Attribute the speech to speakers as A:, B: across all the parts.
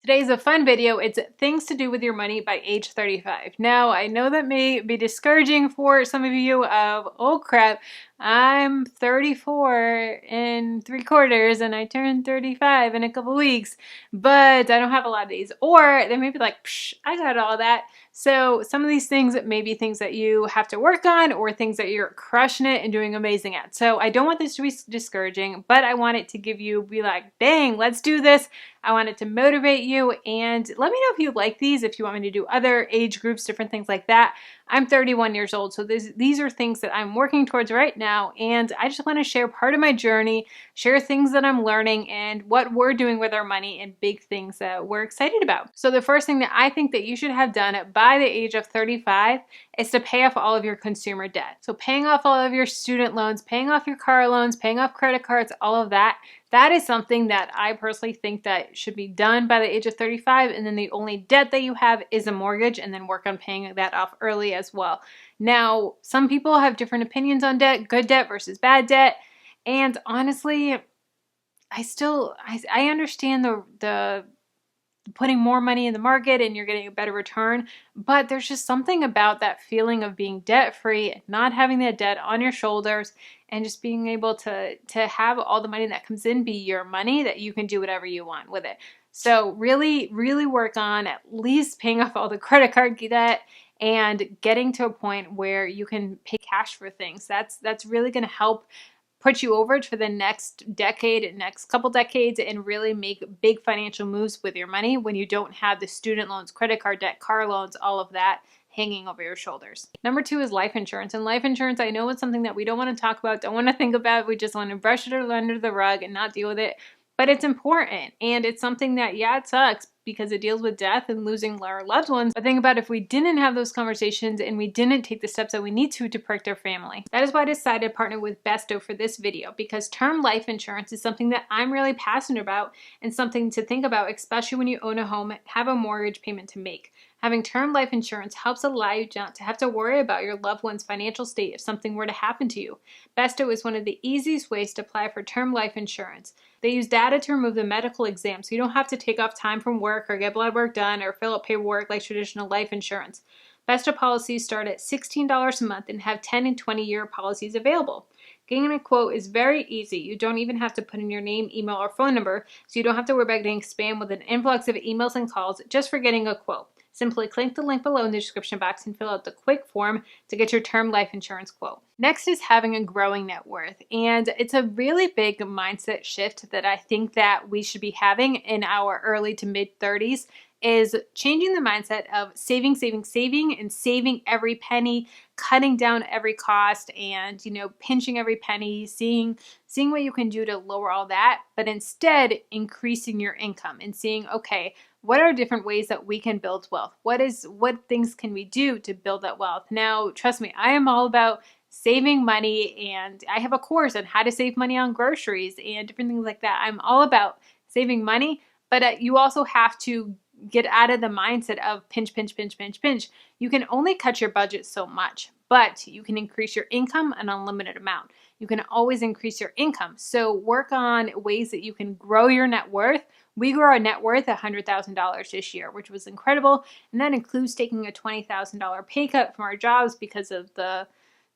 A: Today's a fun video. It's things to do with your money by age 35. Now, I know that may be discouraging for some of you of, oh crap, I'm 34 and 3/4 and I turn 35 in a couple weeks, but I don't have a lot of these. Or they may be like, psh, I got all that. So some of these things may be things that you have to work on or things that you're crushing it and doing amazing at. So I don't want this to be discouraging, but I want it to be like, dang, let's do this. I want it to motivate you, and let me know if you like these, if you want me to do other age groups, different things like that. I'm 31 years old, so these are things that I'm working towards right now, and I just want to share part of my journey, share things that I'm learning, and what we're doing with our money, and big things that we're excited about. So the first thing that I think that you should have done by the age of 35 is to pay off all of your consumer debt. So paying off all of your student loans, paying off your car loans, paying off credit cards, all of that. That is something that I personally think that should be done by the age of 35, and then the only debt that you have is a mortgage, and then work on paying that off early as well. Now, some people have different opinions on debt, good debt versus bad debt, and honestly, I understand the putting more money in the market and you're getting a better return, but there's just something about that feeling of being debt-free, not having that debt on your shoulders, and just being able to have all the money that comes in be your money, that you can do whatever you want with it. So really, really work on at least paying off all the credit card debt and getting to a point where you can pay cash for things. That's really going to help put you over for the next decade, next couple decades, and really make big financial moves with your money when you don't have the student loans, credit card debt, car loans, all of that hanging over your shoulders. Number 2 is life insurance. And life insurance, I know it's something that we don't want to talk about, don't want to think about. We just want to brush it under the rug and not deal with it. But it's important, and it's something that, yeah, it sucks because it deals with death and losing our loved ones. But think about if we didn't have those conversations and we didn't take the steps that we need to protect our family. That is why I decided to partner with Besto for this video, because term life insurance is something that I'm really passionate about and something to think about, especially when you own a home, have a mortgage payment to make. Having term life insurance helps allow you not to have to worry about your loved one's financial state if something were to happen to you. Besto is one of the easiest ways to apply for term life insurance. They use data to remove the medical exam, so you don't have to take off time from work or get blood work done or fill out paperwork like traditional life insurance. Besto policies start at $16 a month and have 10 and 20-year policies available. Getting a quote is very easy. You don't even have to put in your name, email, or phone number, so you don't have to worry about getting spam with an influx of emails and calls just for getting a quote. Simply click the link below in the description box and fill out the quick form to get your term life insurance quote. Next is having a growing net worth. And it's a really big mindset shift that I think that we should be having in our early to mid 30s, is changing the mindset of saving, and saving every penny, cutting down every cost, and, pinching every penny, seeing what you can do to lower all that, but instead increasing your income and seeing, okay, what are different ways that we can build wealth? What things can we do to build that wealth? Now, trust me, I am all about saving money, and I have a course on how to save money on groceries and different things like that. I'm all about saving money, but you also have to get out of the mindset of pinch. You can only cut your budget so much, but you can increase your income an unlimited amount. You can always increase your income. So work on ways that you can grow your net worth. We grew our net worth $100,000 this year, which was incredible. And that includes taking a $20,000 pay cut from our jobs because of the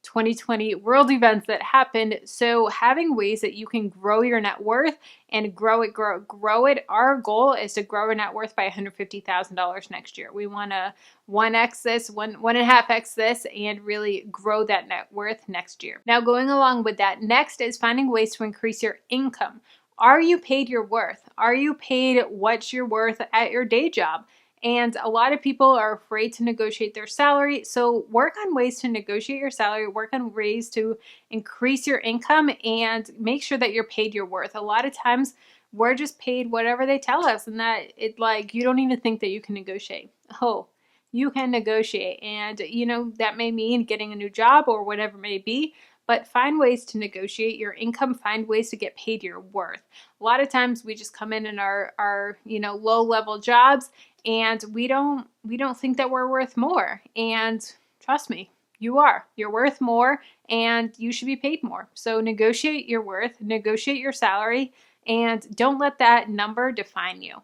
A: 2020 world events that happened. So having ways that you can grow your net worth and grow it. Our goal is to grow our net worth by $150,000 next year. We want to 1x this, 1.5x this, and really grow that net worth next year. Now, going along with that, next is finding ways to increase your income. Are you paid your worth? Are you paid what you're worth at your day job? And a lot of people are afraid to negotiate their salary. So work on ways to negotiate your salary, work on ways to increase your income, and make sure that you're paid your worth. A lot of times we're just paid whatever they tell us, and that you don't even think that you can negotiate. Oh, you can negotiate. And that may mean getting a new job or whatever it may be. But find ways to negotiate your income, find ways to get paid your worth. A lot of times we just come in our low-level jobs, and we don't think that we're worth more. And trust me, you are. You're worth more, and you should be paid more. So negotiate your worth, negotiate your salary, and don't let that number define you.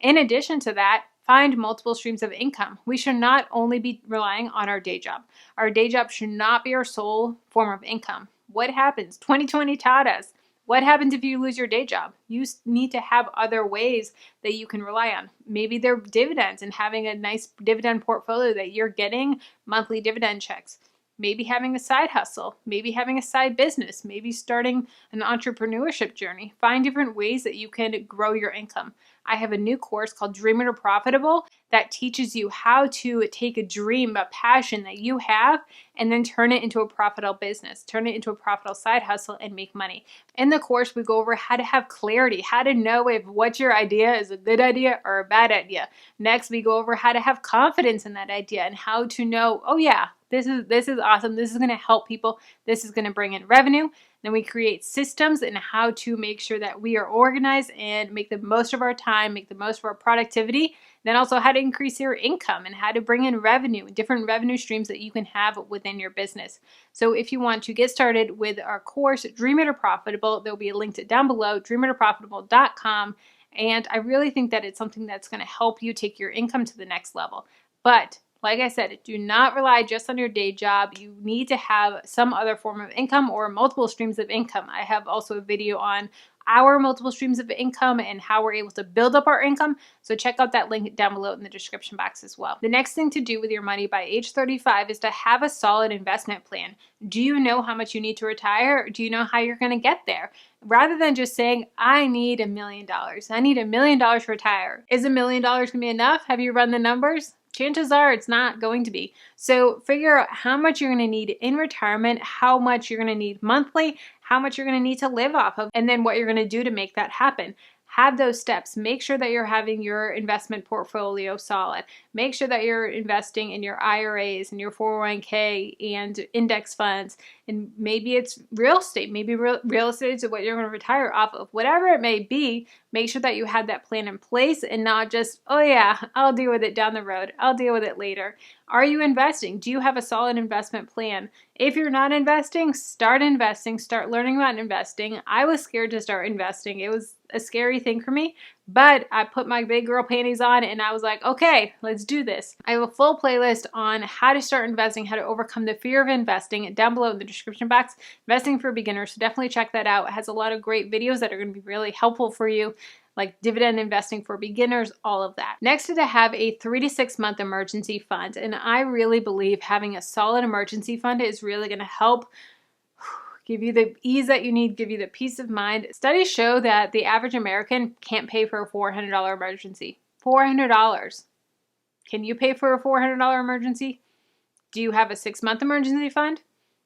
A: In addition to that, find multiple streams of income. We should not only be relying on our day job. Our day job should not be our sole form of income. What happens? 2020 taught us. What happens if you lose your day job? You need to have other ways that you can rely on. Maybe they're dividends and having a nice dividend portfolio that you're getting monthly dividend checks. Maybe having a side hustle, maybe having a side business, maybe starting an entrepreneurship journey. Find different ways that you can grow your income. I have a new course called Dream It or Profitable that teaches you how to take a dream, a passion that you have, and then turn it into a profitable business, turn it into a profitable side hustle and make money. In the course, we go over how to have clarity, how to know if what your idea is a good idea or a bad idea. Next, we go over how to have confidence in that idea and how to know, oh yeah, this is awesome. This is going to help people. This is going to bring in revenue. Then we create systems and how to make sure that we are organized and make the most of our time, make the most of our productivity. Then also how to increase your income and how to bring in revenue, different revenue streams that you can have within your business. So if you want to get started with our course, Dream It or Profitable, there'll be a link to it down below, dreamitorprofitable.com. And I really think that it's something that's going to help you take your income to the next level. But like I said, do not rely just on your day job. You need to have some other form of income or multiple streams of income. I have also a video on our multiple streams of income and how we're able to build up our income. So check out that link down below in the description box as well. The next thing to do with your money by age 35 is to have a solid investment plan. Do you know how much you need to retire? Do you know how you're going to get there? Rather than just saying, I need $1 million. I need $1 million to retire. Is $1 million going to be enough? Have you run the numbers? Chances are it's not going to be. So figure out how much you're going to need in retirement, how much you're going to need monthly, how much you're going to need to live off of, and then what you're going to do to make that happen. Have those steps. Make sure that you're having your investment portfolio solid. Make sure that you're investing in your IRAs and your 401k and index funds. And maybe it's real estate. Maybe real estate is what you're going to retire off of. Whatever it may be, make sure that you have that plan in place and not just, oh yeah, I'll deal with it down the road. I'll deal with it later. Are you investing? Do you have a solid investment plan? If you're not investing, start investing. Start learning about investing. I was scared to start investing. It was a scary thing for me, but I put my big girl panties on and I was like, okay, let's do this. I have a full playlist on how to start investing, how to overcome the fear of investing down below in the description box, Investing for Beginners. So definitely check that out. It has a lot of great videos that are going to be really helpful for you, like dividend investing for beginners, all of that. Next is to have a 3 to 6 month emergency fund. And I really believe having a solid emergency fund is really going to help give you the ease that you need, give you the peace of mind. Studies show that the average American can't pay for a $400 emergency. $400. Can you pay for a $400 emergency? Do you have a 6-month emergency fund?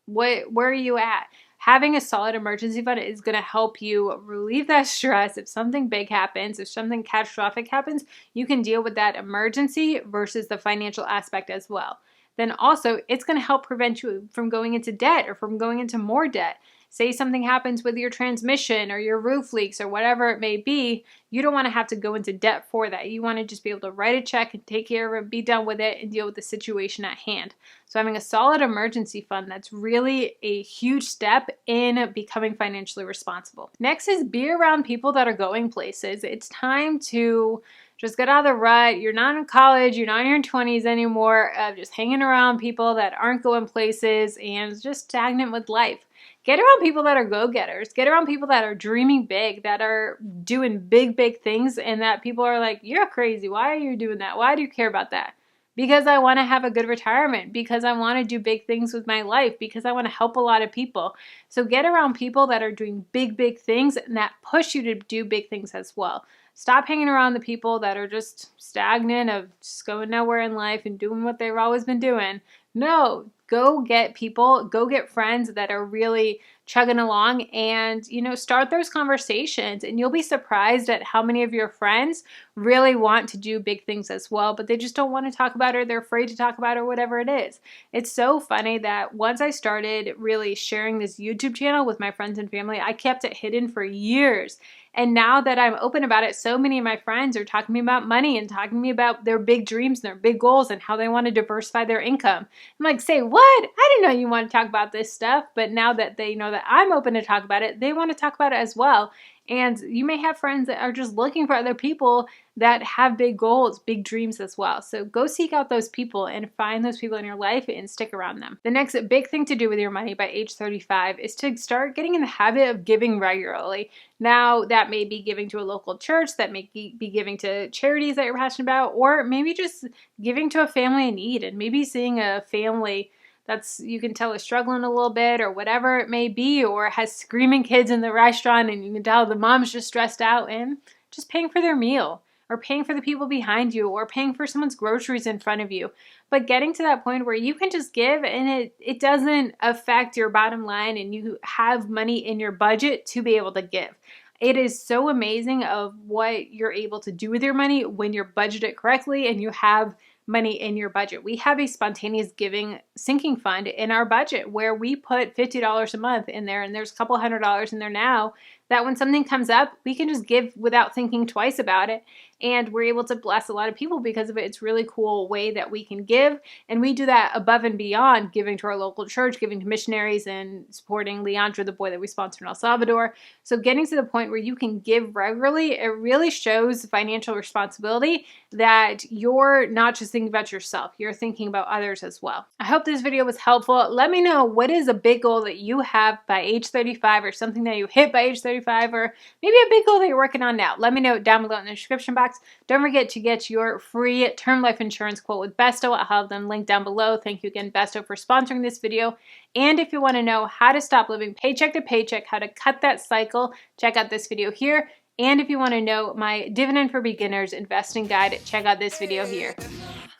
A: Where are you at? Having a solid emergency fund is going to help you relieve that stress. If something big happens, if something catastrophic happens, you can deal with that emergency versus the financial aspect as well. Then also, it's going to help prevent you from going into debt or from going into more debt. Say something happens with your transmission or your roof leaks or whatever it may be, you don't want to have to go into debt for that. You want to just be able to write a check and take care of it, be done with it, and deal with the situation at hand. So having a solid emergency fund, that's really a huge step in becoming financially responsible. Next is be around people that are going places. It's time to just get out of the rut. You're not in college. You're not in your 20s anymore. Just hanging around people that aren't going places and just stagnant with life. Get around people that are go-getters. Get around people that are dreaming big, that are doing big, big things, and that people are like, you're crazy. Why are you doing that? Why do you care about that? Because I want to have a good retirement, because I want to do big things with my life, because I want to help a lot of people. So get around people that are doing big, big things and that push you to do big things as well. Stop hanging around the people that are just stagnant of just going nowhere in life and doing what they've always been doing. No, go get people, go get friends that are really chugging along and, start those conversations. And you'll be surprised at how many of your friends really want to do big things as well, but they just don't want to talk about it, or they're afraid to talk about it, or whatever it is. It's so funny that once I started really sharing this YouTube channel with my friends and family, I kept it hidden for years. And now that I'm open about it, so many of my friends are talking to me about money and talking to me about their big dreams and their big goals and how they want to diversify their income. I'm like, say what? I didn't know you want to talk about this stuff. But now that they know that I'm open to talk about it, they want to talk about it as well. And you may have friends that are just looking for other people that have big goals, big dreams as well. So go seek out those people and find those people in your life and stick around them. The next big thing to do with your money by age 35 is to start getting in the habit of giving regularly. Now, that may be giving to a local church, that may be giving to charities that you're passionate about, or maybe just giving to a family in need, and maybe seeing a family that's, you can tell, is struggling a little bit or whatever it may be, or has screaming kids in the restaurant and you can tell the mom's just stressed out, and just paying for their meal, or paying for the people behind you, or paying for someone's groceries in front of you. But getting to that point where you can just give and it doesn't affect your bottom line and you have money in your budget to be able to give. It is so amazing of what you're able to do with your money when you're budgeted correctly and you have money in your budget. We have a spontaneous giving sinking fund in our budget where we put $50 a month in there, and there's a couple $100 in there now that when something comes up, we can just give without thinking twice about it. And we're able to bless a lot of people because of it. It's a really cool way that we can give. And we do that above and beyond giving to our local church, giving to missionaries, and supporting Leandro, the boy that we sponsor in El Salvador. So getting to the point where you can give regularly, it really shows financial responsibility that you're not just thinking about yourself, you're thinking about others as well. I hope this video was helpful. Let me know, what is a big goal that you have by age 35, or something that you hit by age 35, or maybe a big goal that you're working on now. Let me know down below in the description box. Don't forget to get your free term life insurance quote with Besto. I'll have them linked down below. Thank you again, Besto, for sponsoring this video. And if you want to know how to stop living paycheck to paycheck, how to cut that cycle, check out this video here. And if you want to know my Dividend for Beginners investing guide, check out this video here.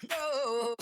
A: No.